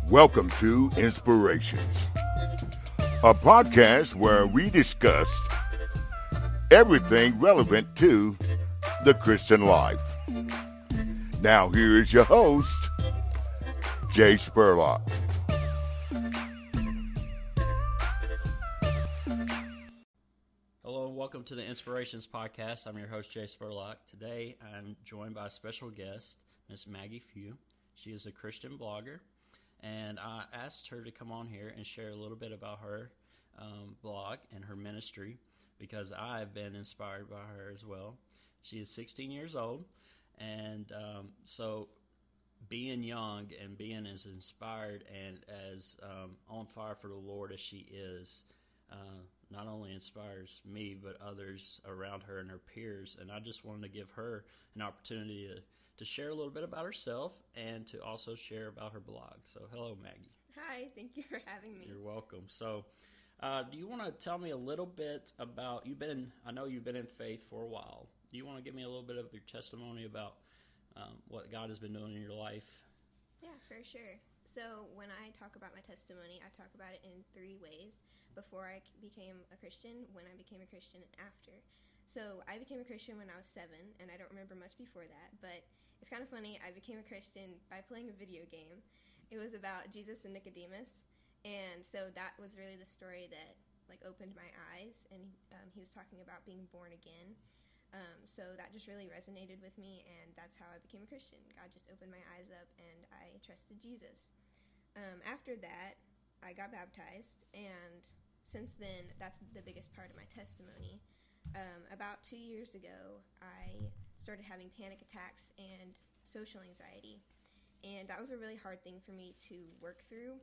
Welcome to Inspirations, a podcast where we discuss everything relevant to the Christian life. Now here is your host, Jay Spurlock. Hello and welcome to the Inspirations podcast. I'm your host, Jay Spurlock. Today I'm joined by a special guest, Miss Maggie Few. She is a Christian blogger, and I asked her to come on here and share a little bit about her blog and her ministry because I've been inspired by her as well. She is 16 years old, and so being young and being as inspired and as on fire for the Lord as she is, not only inspires me, but others around her and her peers. And I just wanted to give her an opportunity to share a little bit about herself and to also share about her blog. So hello, Maggie. Hi, thank you for having me. You're welcome. So do you want to tell me a little bit about, I know you've been in faith for a while. Do you want to give me a little bit of your testimony about what God has been doing in your life? Yeah, for sure. So when I talk about my testimony, I talk about it in three ways: before I became a Christian, when I became a Christian, and after. So I became a Christian when I was 7, and I don't remember much before that, but it's kind of funny. I became a Christian by playing a video game. It was about Jesus and Nicodemus, and so that was really the story that opened my eyes, and he was talking about being born again. So that just really resonated with me, and that's how I became a Christian. God just opened my eyes up, and I trusted Jesus. After that, I got baptized, and since then, that's the biggest part of my testimony. About 2 years ago, I started having panic attacks and social anxiety, and that was a really hard thing for me to work through.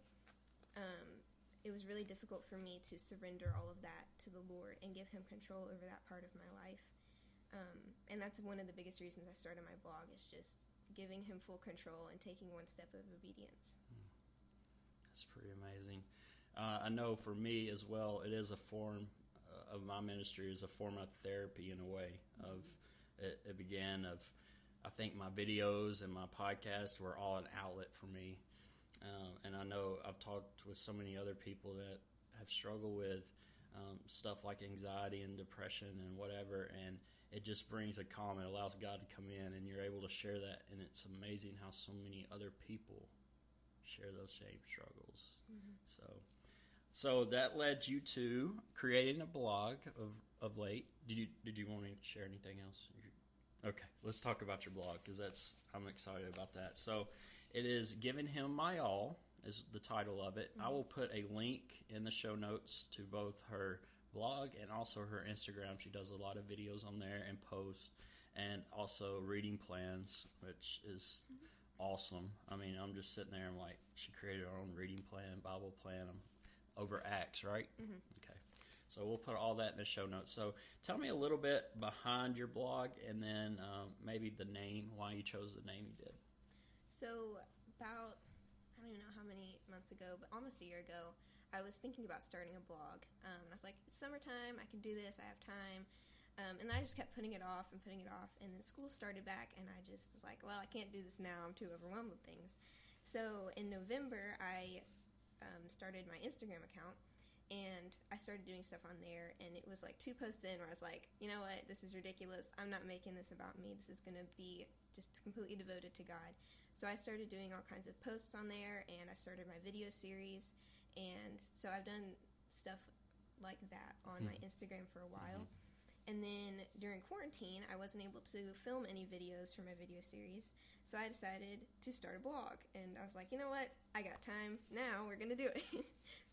It was really difficult for me to surrender all of that to the Lord and give Him control over that part of my life. And that's one of the biggest reasons I started my blog, is just giving Him full control and taking one step of obedience. That's pretty amazing. I know for me as well, it is a form of my ministry, is a form of therapy in a way. It began of, I think my videos and my podcasts were all an outlet for me. And I know I've talked with so many other people that have struggled with stuff like anxiety and depression and whatever, and it just brings a calm. It allows God to come in, and you're able to share that, and it's amazing how so many other people share those same struggles. Mm-hmm. So that led you to creating a blog of late. Did you want me to share anything else? Okay, let's talk about your blog, because I'm excited about that. So it is Giving Him My All is the title of it. Mm-hmm. I will put a link in the show notes to both her blog and also her Instagram. She does a lot of videos on there and posts, and also reading plans, which is awesome. I mean, I'm just sitting there, I'm like, she created her own reading plan, Bible plan over Acts, right? Mm-hmm. Okay. So we'll put all that in the show notes. So tell me a little bit behind your blog, and then maybe the name, why you chose the name you did. So about, I don't even know how many months ago, but almost a year ago, I was thinking about starting a blog. And I was like, it's summertime, I can do this, I have time. And then I just kept putting it off. And then school started back, and I just was like, well, I can't do this now. I'm too overwhelmed with things. So in November, I started my Instagram account, and I started doing stuff on there. And it was like 2 posts in where I was like, you know what, this is ridiculous. I'm not making this about me. This is going to be just completely devoted to God. So I started doing all kinds of posts on there, and I started my video series. And so I've done stuff like that on my Instagram for a while. And then during quarantine, I wasn't able to film any videos for my video series. So I decided to start a blog. And I was like, you know what? I got time now. We're going to do it.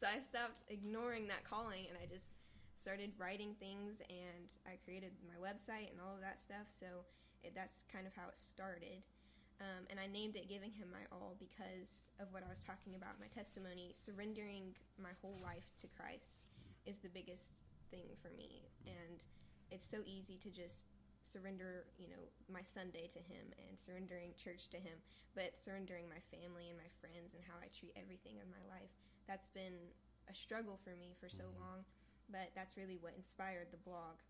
So I stopped ignoring that calling, and I just started writing things, and I created my website and all of that stuff. So that's kind of how it started. And I named it Giving Him My All because of what I was talking about in my testimony. Surrendering my whole life to Christ is the biggest thing for me. And it's so easy to just surrender, my Sunday to Him and surrendering church to Him. But surrendering my family and my friends and how I treat everything in my life, that's been a struggle for me for so long. But that's really what inspired the blog.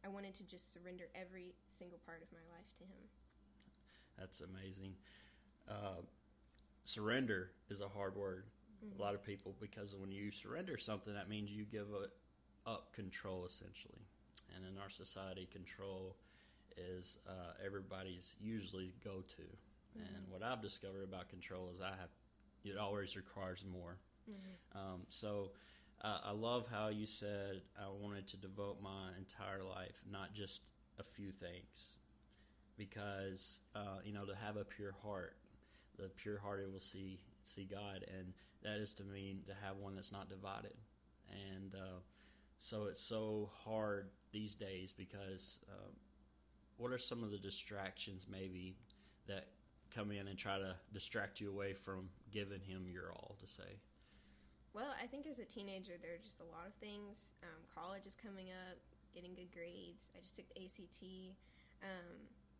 I wanted to just surrender every single part of my life to Him. That's amazing. Surrender is a hard word. A lot of people, because when you surrender something, that means you give up control, essentially. And in our society, control is everybody's usually go-to. And what I've discovered about control is it always requires more. So I love how you said I wanted to devote my entire life, not just a few things. Because, to have a pure heart, the pure-hearted will see God, and that is to mean to have one that's not divided. And so it's so hard these days because what are some of the distractions maybe that come in and try to distract you away from giving Him your all, to say? Well, I think as a teenager, there are just a lot of things. College is coming up, getting good grades. I just took the ACT.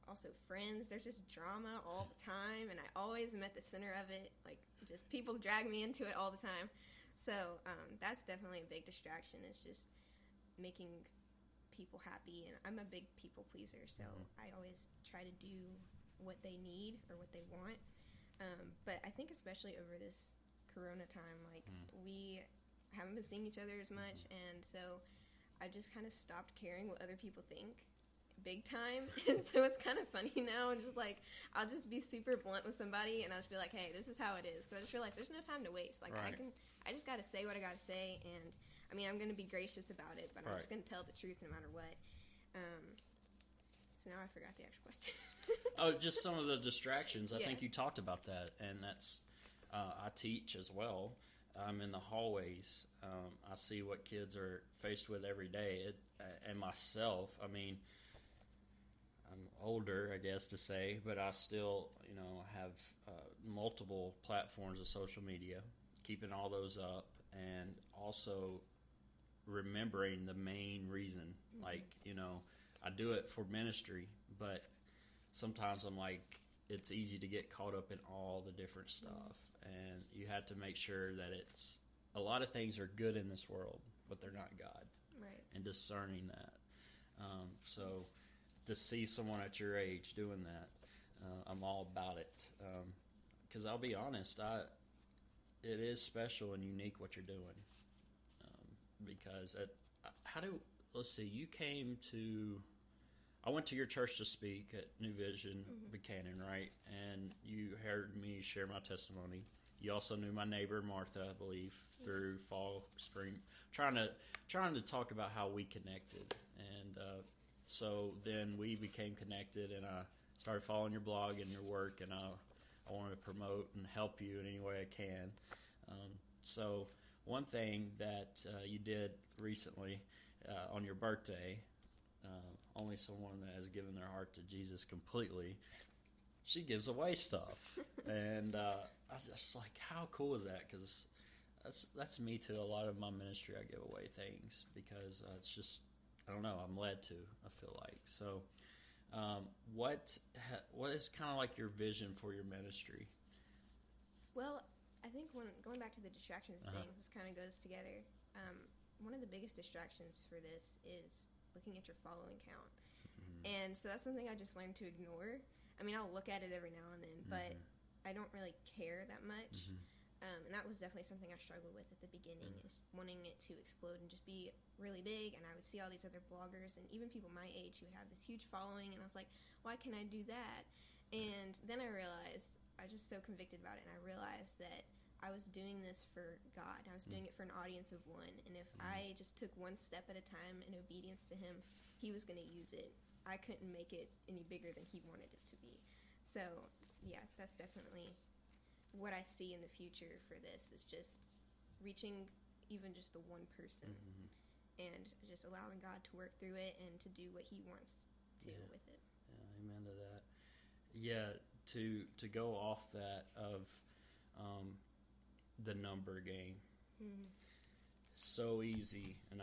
Also friends. There's just drama all the time, and I always am at the center of it. Like, just people drag me into it all the time. So that's definitely a big distraction. It's just making people happy, and I'm a big people pleaser, so I always try to do what they need or what they want. But I think especially over this Corona time, like we haven't been seeing each other as much, and so I just kind of stopped caring what other people think. Big time. And so it's kind of funny now, and just like I'll just be super blunt with somebody, and I'll just be like, hey, this is how it is, because I just realized there's no time to waste. Like, right. I just gotta say what I gotta say, and I mean, I'm gonna be gracious about it, but I'm just gonna tell the truth no matter what. So now I forgot the actual question. Just some of the distractions. I think you talked about that, and that's I teach as well. I'm in the hallways. I see what kids are faced with every day, and myself. I mean, I'm older, I guess to say, but I still, have multiple platforms of social media, keeping all those up, and also remembering the main reason. Like, I do it for ministry, but sometimes I'm like, it's easy to get caught up in all the different stuff, and you have to make sure that a lot of things are good in this world, but they're not God. Right. And discerning that. So to see someone at your age doing that, I'm all about it. Because I'll be honest, it is special and unique what you're doing. Because let's see, you came to, I went to your church to speak at New Vision, Buchanan, right? And you heard me share my testimony. You also knew my neighbor, Martha, I believe, through fall, spring, trying to talk about how we connected. And so then we became connected, and I started following your blog and your work, and I want to promote and help you in any way I can. So one thing that you did recently on your birthday, only someone that has given their heart to Jesus completely, she gives away stuff. And I just like, how cool is that? Because that's me too. A lot of my ministry, I give away things because it's just, I don't know, I'm led to, I feel like. So what is kind of like your vision for your ministry? Well, I think going back to the distractions thing, this kind of goes together. One of the biggest distractions for this is looking at your following count. And so that's something I just learned to ignore. I mean, I'll look at it every now and then, but I don't really care that much. And that was definitely something I struggled with at the beginning, is wanting it to explode and just be really big. And I would see all these other bloggers and even people my age who would have this huge following, and I was like, why can't I do that? And then I realized, I was just so convicted about it, and I realized that I was doing this for God. I was doing it for an audience of one, and if I just took one step at a time in obedience to Him, He was going to use it. I couldn't make it any bigger than He wanted it to be. So, yeah, that's definitely what I see in the future for this, is just reaching even just the one person and just allowing God to work through it and to do what He wants to with it. Yeah, amen to that. Yeah, to go off that of the number game. So easy. And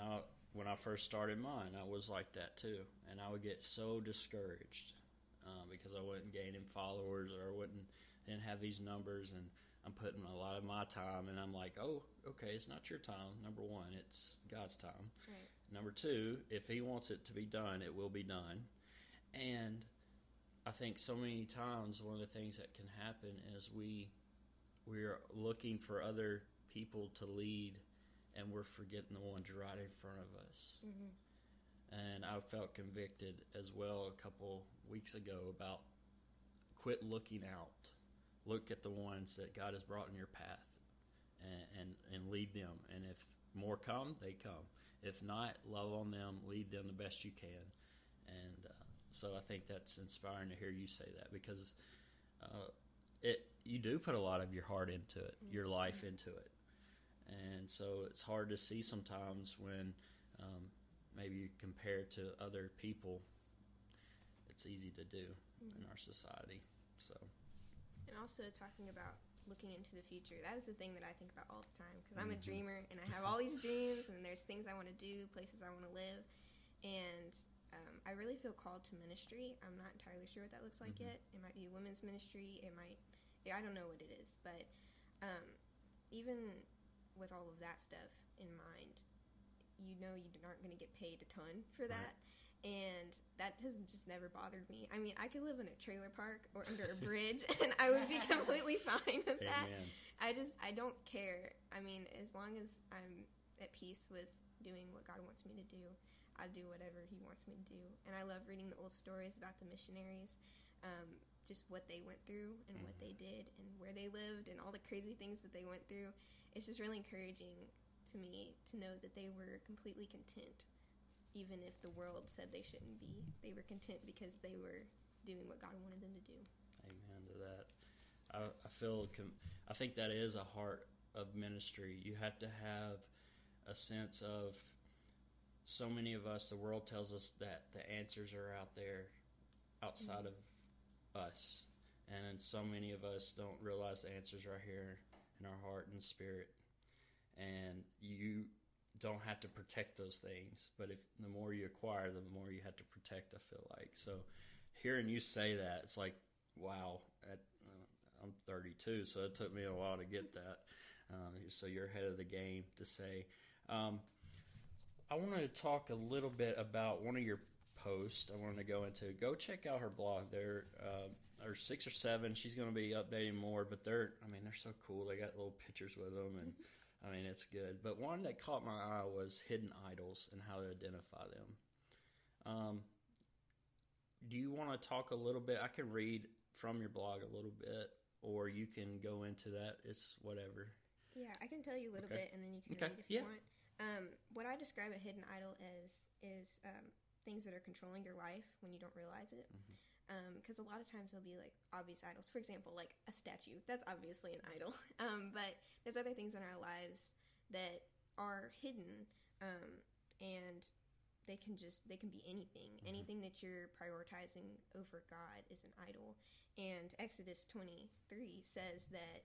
when I first started mine, I was like that too. And I would get so discouraged because I wasn't gaining followers, or didn't have these numbers. And I'm putting a lot of my time, and I'm like, oh, okay, it's not your time. Number one, it's God's time. Right. Number two, if He wants it to be done, it will be done. And I think so many times one of the things that can happen is we're looking for other people to lead, and we're forgetting the ones right in front of us. Mm-hmm. And I felt convicted as well a couple weeks ago about quit looking out. Look at the ones that God has brought in your path, and lead them. And if more come, they come. If not, love on them, lead them the best you can. And so I think that's inspiring to hear you say that, because you do put a lot of your heart into it, your life into it. And so it's hard to see sometimes when maybe you compare it to other people. It's easy to do in our society. So. And also talking about looking into the future. That is the thing that I think about all the time, because I'm a dreamer and I have all these dreams, and there's things I want to do, places I want to live, and I really feel called to ministry. I'm not entirely sure what that looks like yet. It might be a women's ministry. I don't know what it is, but even with all of that stuff in mind, you aren't going to get paid a ton for that. Right. And that has just never bothered me. I mean, I could live in a trailer park or under a bridge, and I would be completely fine with that. I don't care. I mean, as long as I'm at peace with doing what God wants me to do, I'll do whatever He wants me to do. And I love reading the old stories about the missionaries, just what they went through and what they did and where they lived and all the crazy things that they went through. It's just really encouraging to me to know that they were completely content. Even if the world said they shouldn't be, they were content because they were doing what God wanted them to do. Amen to that. I think that is a heart of ministry. You have to have a sense of, so many of us, the world tells us that the answers are out there outside of us. And so many of us don't realize the answers are here in our heart and spirit. And you don't have to protect those things, but if the more you acquire them, the more you have to protect, I feel like. So hearing you say that, it's like, wow, I'm 32, so it took me a while to get that. So you're ahead of the game to say. I wanted to talk a little bit about one of your posts I wanted to go into. Go check out her blog. There are 6 or 7. She's going to be updating more, but they're so cool. They got little pictures with them, and it's good. But one that caught my eye was hidden idols and how to identify them. Do you want to talk a little bit? I can read from your blog a little bit, or you can go into that. It's whatever. Yeah, I can tell you a little bit, and then you can read if you want. What I describe a hidden idol as is things that are controlling your life when you don't realize it. Because a lot of times there'll be like obvious idols. For example, like a statue. That's obviously an idol. But there's other things in our lives that are hidden, and they can be anything. Anything that you're prioritizing over God is an idol. And Exodus 23 says that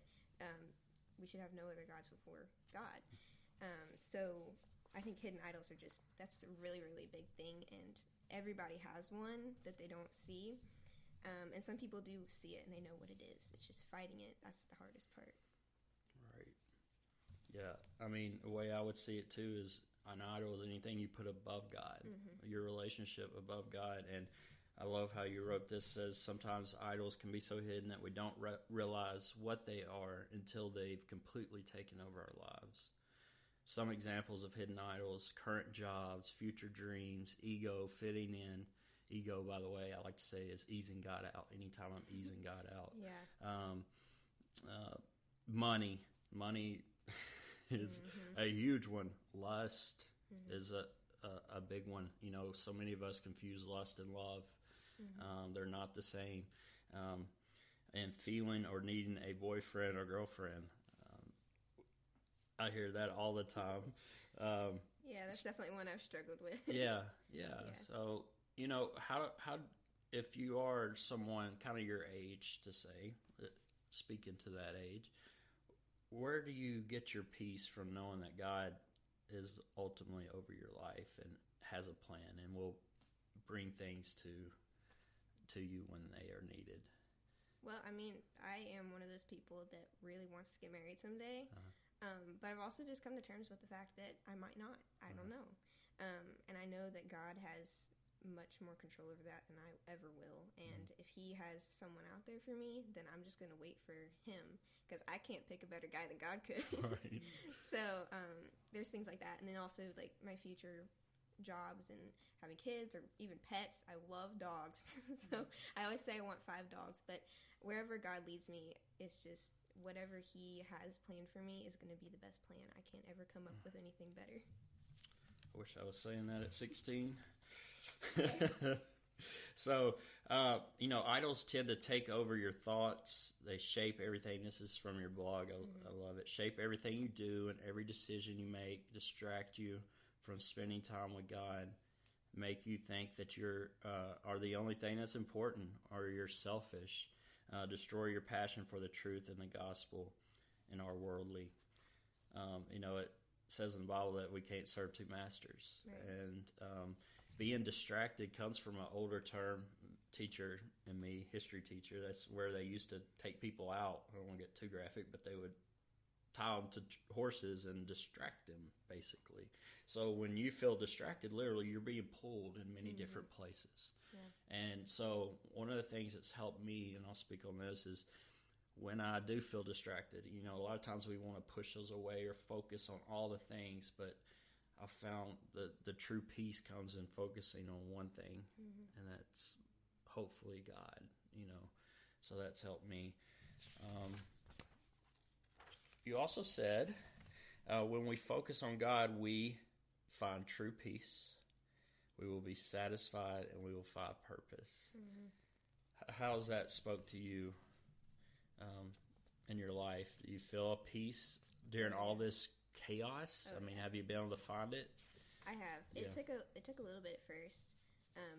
we should have no other gods before God. So I think hidden idols that's a really, really big thing, and everybody has one that they don't see. And some people do see it and they know what it is. It's just fighting it. That's the hardest part. Right. Yeah. I mean, the way I would see it too is an idol is anything you put above God, your relationship above God. And I love how you wrote this. Says sometimes idols can be so hidden that we don't realize what they are until they've completely taken over our lives. Some examples of hidden idols: current jobs, future dreams, ego, fitting in. Ego, by the way, I like to say is easing God out. Anytime I'm easing God out. Yeah. Money is a huge one. Lust is a big one. You know, so many of us confuse lust and love. They're not the same. And feeling or needing a boyfriend or girlfriend. I hear that all the time. Yeah, that's definitely one I've struggled with. Yeah. So, you know, how if you are someone kind of your age, to say, speaking to that age, where do you get your peace from knowing that God is ultimately over your life and has a plan and will bring things to you when they are needed? Well, I mean, I am one of those people that really wants to get married someday. But I've also just come to terms with the fact that I might not. I don't know. And I know that God has much more control over that than I ever will. And if he has someone out there for me, then I'm just going to wait for him, because I can't pick a better guy than God could. Right. So there's things like that. And then also like my future jobs and having kids or even pets. I love dogs. So I always say I want 5 dogs, but wherever God leads me, it's just whatever he has planned for me is going to be the best plan. I can't ever come up with anything better. I wish I was saying that at 16. So, idols tend to take over your thoughts. They shape everything. This is from your blog. I love it. Shape everything you do and every decision you make. Distract you from spending time with God. Make you think that you're are the only thing that's important, or you're selfish. Destroy your passion for the truth and the gospel and are worldly. It says in the Bible that we can't serve 2 masters. Right. And being distracted comes from an older term. Teacher and me, history teacher, that's where they used to take people out. I don't want to get too graphic, but they would tie them to horses and distract them, basically. So when you feel distracted, literally, you're being pulled in many different places. Yeah. And so one of the things that's helped me, and I'll speak on this, is when I do feel distracted, a lot of times we want to push those away or focus on all the things, but I found the true peace comes in focusing on one thing, and that's hopefully God, so that's helped me. You also said, when we focus on God, we find true peace, we will be satisfied, and we will find purpose. How has that spoke to you in your life? Do you feel a peace during all this chaos? Have you been able to find it? I have. Yeah. It took a little bit at first,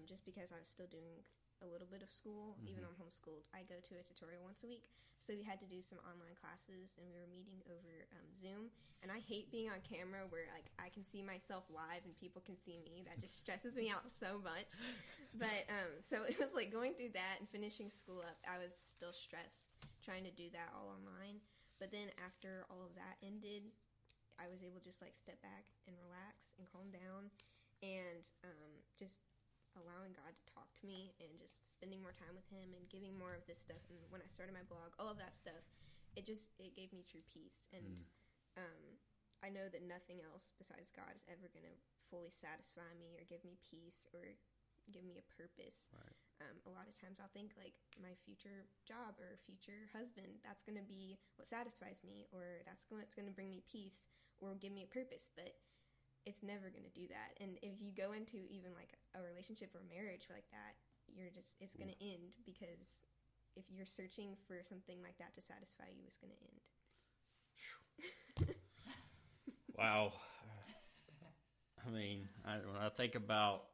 just because I was still doing a little bit of school, even though I'm homeschooled. I go to a tutorial once a week, so we had to do some online classes, and we were meeting over Zoom. And I hate being on camera where I can see myself live and people can see me. That just stresses me out so much. But so it was like going through that and finishing school up. I was still stressed trying to do that all online. But then after all of that ended, I was able to just step back and relax and calm down, and just allowing God to talk to me and just spending more time with him and giving more of this stuff. And when I started my blog, all of that stuff, it gave me true peace. And I know that nothing else besides God is ever going to fully satisfy me or give me peace or give me a purpose. Right. A lot of times I'll think my future job or future husband, that's going to be what satisfies me, or that's what's going to bring me peace or give me a purpose, but it's never going to do that. And if you go into even a relationship or a marriage like that, it's going to end, because if you're searching for something like that to satisfy you, it's going to end. Wow. When I think about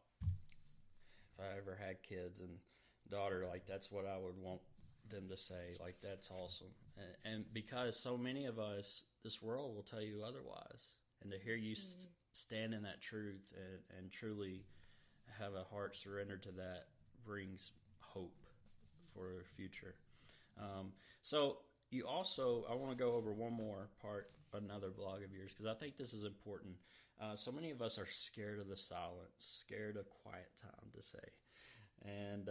if I ever had kids and daughter, that's what I would want them to say. That's awesome. And because so many of us, this world will tell you otherwise. And to hear you stand in that truth and truly have a heart surrendered to that brings hope for the future. So you also, I want to go over one more part, another blog of yours, because I think this is important. So many of us are scared of the silence, scared of quiet time to say. And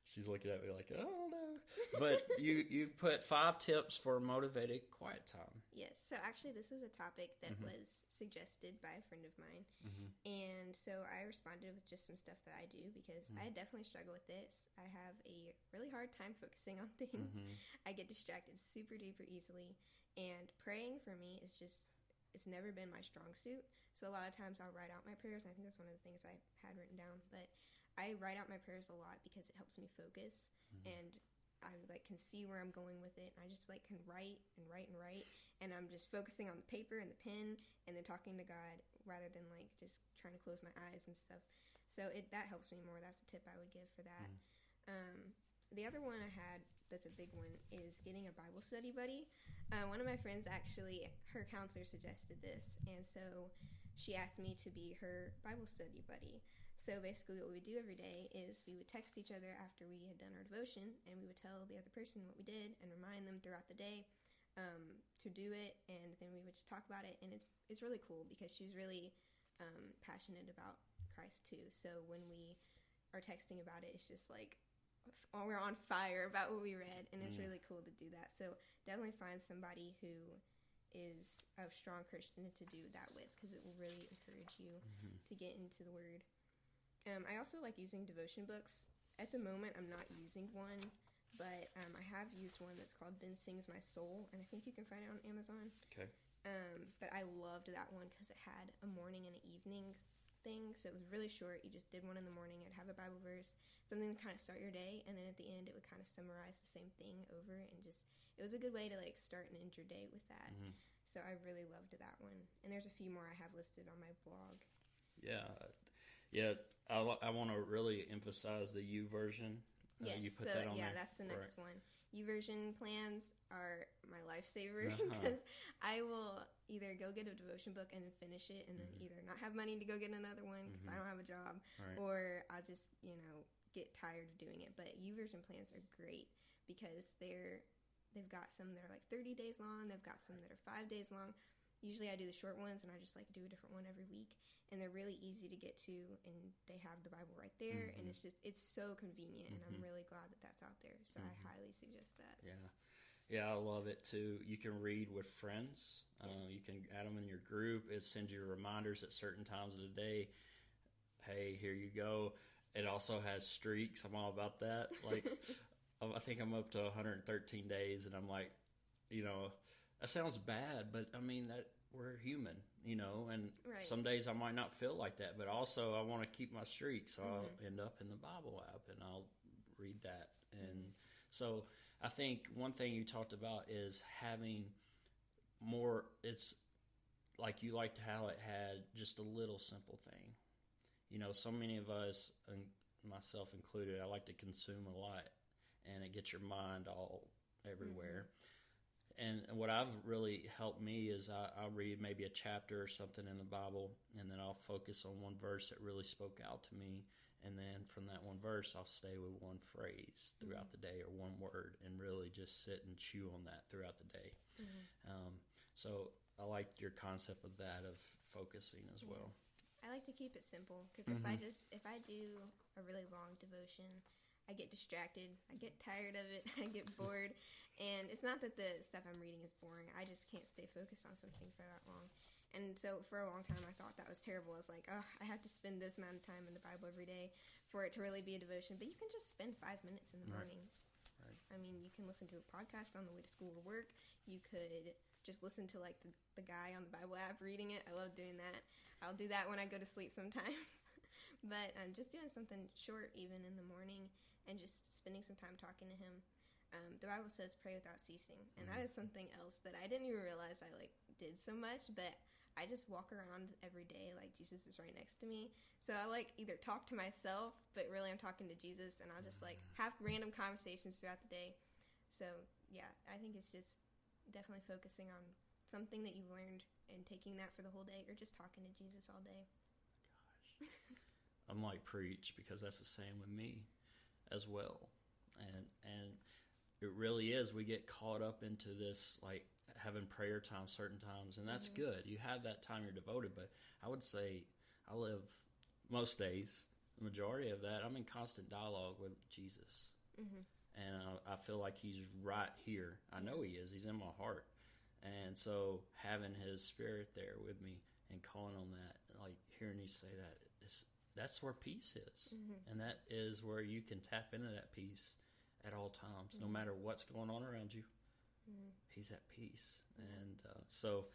she's looking at me like, I don't know. But you put 5 tips for motivated quiet time. Yes. So actually this was a topic that was suggested by a friend of mine. And so I responded with just some stuff that I do, because I definitely struggle with this. I have a really hard time focusing on things. I get distracted super duper easily. And praying for me is it's never been my strong suit. So a lot of times I'll write out my prayers, and I think that's one of the things I had written down. But I write out my prayers a lot because it helps me focus, and I can see where I'm going with it. And I just can write and write and write, and I'm just focusing on the paper and the pen, and then talking to God rather than just trying to close my eyes and stuff. So that helps me more. That's a tip I would give for that. The other one I had that's a big one is getting a Bible study buddy. One of my friends, actually, her counselor suggested this, and so she asked me to be her Bible study buddy. So basically what we would do every day is we would text each other after we had done our devotion, and we would tell the other person what we did and remind them throughout the day to do it, and then we would just talk about it. And it's really cool because she's really passionate about Christ too. So when we are texting about it, it's just like we're on fire about what we read, and it's really cool to do that. So definitely find somebody who is a strong Christian to do that with, because it will really encourage you to get into the Word. I also like using devotion books. At the moment, I'm not using one, but I have used one that's called Then Sings My Soul, and I think you can find it on Amazon. Okay. But I loved that one because it had a morning and an evening thing, so it was really short. You just did one in the morning, it'd have a Bible verse, something to kind of start your day, and then at the end it would kind of summarize the same thing over, and just, it was a good way to like start and end your day with that. So I really loved that one, and there's a few more I have listed on my blog. I want to really emphasize the U version. Yes, you put that on there. That's the next one. YouVersion plans are my lifesaver because I will either go get a devotion book and finish it, and then either not have money to go get another one because I don't have a job, or I'll just get tired of doing it. But YouVersion plans are great because they've got some that are like 30 days long. They've got some that are 5 days long. Usually I do the short ones, and I just like do a different one every week, and they're really easy to get to, and they have the Bible right there, and it's so convenient, and I'm really glad that that's out there, so I highly suggest that. Yeah, I love it too. You can read with friends. You can add them in your group. It sends you reminders at certain times of the day. Hey, here you go. It also has streaks. I'm all about that. Like, I think I'm up to 113 days, and I'm like, that sounds bad, but I mean that we're human, and some days I might not feel like that, but also I want to keep my streak, so I'll end up in the Bible app and I'll read that. And so I think one thing you talked about is having more. It's like you liked how it had just a little simple thing. So many of us, and myself included, I like to consume a lot, and it gets your mind all everywhere. And what I've really helped me is I'll read maybe a chapter or something in the Bible, and then I'll focus on one verse that really spoke out to me. And then from that one verse, I'll stay with one phrase throughout the day, or one word, and really just sit and chew on that throughout the day. So I like your concept of that, of focusing as well. I like to keep it simple, because if I do a really long devotion, I get distracted, I get tired of it, I get bored, and it's not that the stuff I'm reading is boring, I just can't stay focused on something for that long. And so for a long time I thought that was terrible. I was like, I have to spend this amount of time in the Bible every day for it to really be a devotion, but you can just spend 5 minutes in the morning. I mean, you can listen to a podcast on the way to school or work, you could just listen to like the guy on the Bible app reading it. I love doing that. I'll do that when I go to sleep sometimes. But just doing something short even in the morning, and just spending some time talking to him. The Bible says pray without ceasing, and that is something else that I didn't even realize I did so much, but I just walk around every day like Jesus is right next to me. So I either talk to myself, but really I'm talking to Jesus, and I'll just have random conversations throughout the day. So yeah, I think it's just definitely focusing on something that you've learned and taking that for the whole day, or just talking to Jesus all day. Gosh, I'm like, preach, because that's the same with me as well. And it really is, we get caught up into this having prayer time certain times, and that's good. You have that time you're devoted, but I would say I live most days, the majority of that, I'm in constant dialogue with Jesus. And I feel like he's right here. I know he is. He's in my heart. And so having his spirit there with me and calling on that, hearing you say that, that's where peace is. And that is where you can tap into that peace at all times, no matter what's going on around you. He's at peace. And so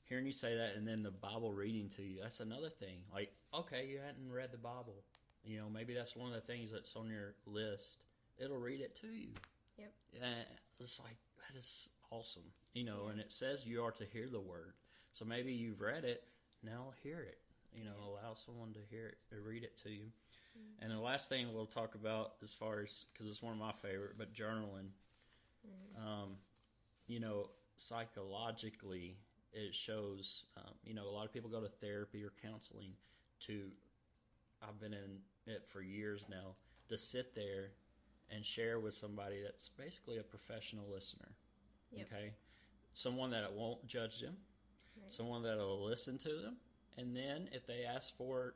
hearing you say that, and then the Bible reading to you, that's another thing. Okay, you hadn't read the Bible. Maybe that's one of the things that's on your list. It'll read it to you. Yep. And it's that is awesome. And it says you are to hear the word. So maybe you've read it, now hear it. Allow someone to hear it, to read it to you. And the last thing we'll talk about, as far as, because it's one of my favorite, but journaling. Psychologically, it shows, a lot of people go to therapy or counseling to I've been in it for years now, to sit there and share with somebody that's basically a professional listener. Yep. Okay? Someone that won't judge them, Right. someone that will listen to them, and then if they ask for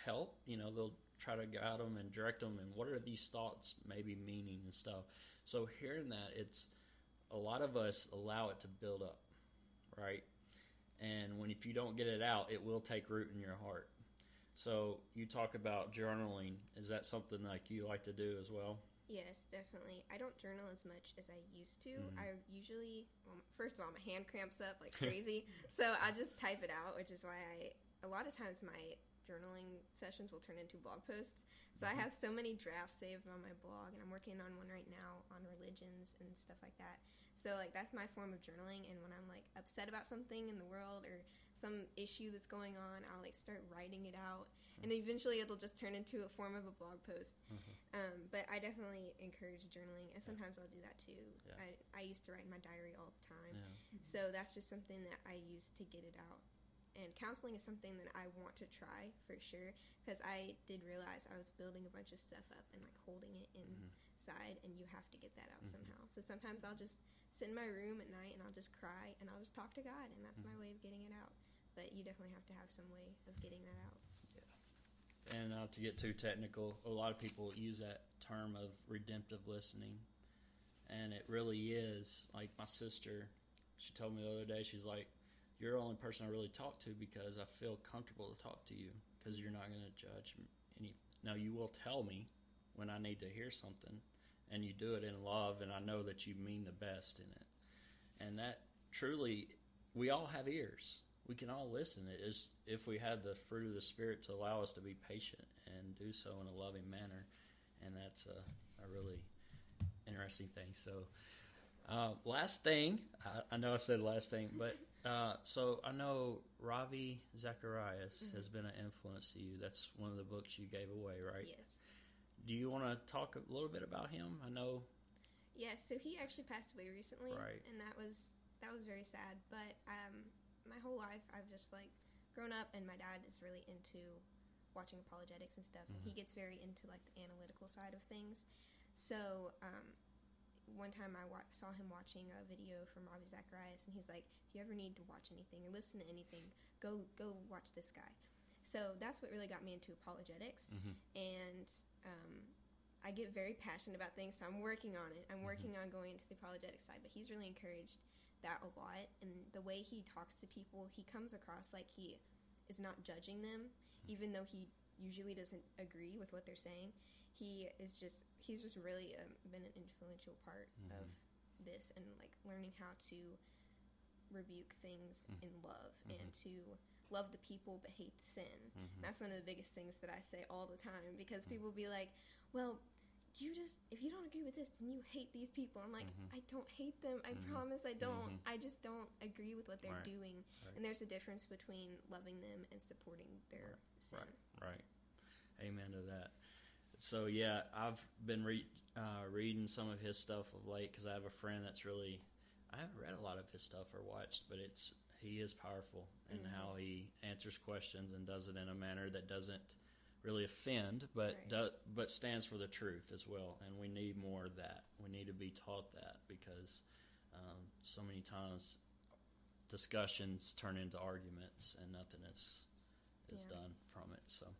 help, they'll try to guide them and direct them, and what are these thoughts maybe meaning and stuff. So hearing that, it's a lot of us allow it to build up, right? And if you don't get it out, it will take root in your heart. So you talk about journaling. Is that something like you like to do as well? Yes, definitely. I don't journal as much as I used to. Mm-hmm. I usually, first of all, my hand cramps up like crazy, so I just type it out, which is why a lot of times my journaling sessions will turn into blog posts. So I have so many drafts saved on my blog, and I'm working on one right now on religions and stuff like that. So like that's my form of journaling, and when I'm like upset about something in the world or some issue that's going on, I'll like start writing it out, and eventually it'll just turn into a form of a blog post. But I definitely encourage journaling, and sometimes I'll do that too. Yeah. I used to write in my diary all the time, Yeah. so that's just something that I use to get it out. And counseling is something that I want to try for sure, because I did realize I was building a bunch of stuff up and like holding it inside, and you have to get that out somehow. So sometimes I'll just sit in my room at night and I'll just cry and I'll just talk to God, and that's my way of getting it out. But you definitely have to have some way of getting that out. Yeah. And not to get too technical, a lot of people use that term of redemptive listening, and it really is. Like my sister, she told me the other day, she's like, "You're the only person I really talk to because I feel comfortable to talk to you, because you're not going to judge any. Now you will tell me when I need to hear something, and you do it in love, and I know that you mean the best in it." And that truly, we all have ears. We can all listen. It is if we have the fruit of the Spirit to allow us to be patient and do so in a loving manner, and that's a really interesting thing. So, last thing, I know I said last thing, but so I know Ravi Zacharias has been an influence to you. That's one of the books you gave away, right? Yes. Do you want to talk a little bit about him? I know. Yeah, so he actually passed away recently, Right. and that was very sad. But my whole life, I've just like grown up, and my dad is really into watching apologetics and stuff. And he gets very into like the analytical side of things. So one time I saw him watching a video from Ravi Zacharias, and he's like, "If you ever need to watch anything or listen to anything, go watch this guy." So that's what really got me into apologetics, and I get very passionate about things, so I'm working on it. I'm working on going into the apologetic side, but he's really encouraged that a lot, and the way he talks to people, he comes across like he is not judging them, even though he usually doesn't agree with what they're saying. He's just really been an influential part of this, and like learning how to rebuke things in love and to love the people but hate the sin. That's one of the biggest things that I say all the time, because people be like, "Well, if you don't agree with this, then you hate these people." I'm like, I don't hate them. I promise I don't. I just don't agree with what they're doing. Right. And there's a difference between loving them and supporting their sin. Right. Amen to that. So yeah, I've been reading some of his stuff of late, because I have a friend that's really, I haven't read a lot of his stuff or watched, but he is powerful in how he answers questions and does it in a manner that doesn't really offend, but but stands for the truth as well. And we need more of that. We need to be taught that, because so many times discussions turn into arguments and nothing is done from it. So,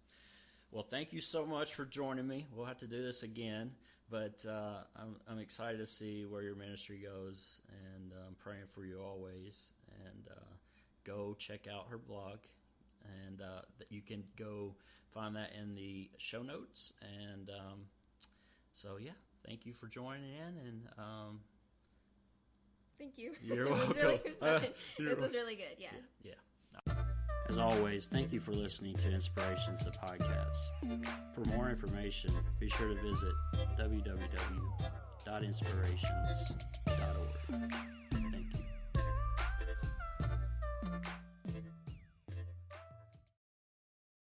well, thank you so much for joining me. We'll have to do this again, but I'm excited to see where your ministry goes, and I'm praying for you always. And go check out her blog, and that you can go find that in the show notes. And so, yeah, thank you for joining in. And thank you. You're It was welcome. really fun. This was really good. Yeah. As always, thank you for listening to Inspirations, the podcast. For more information, be sure to visit www.inspirations.org.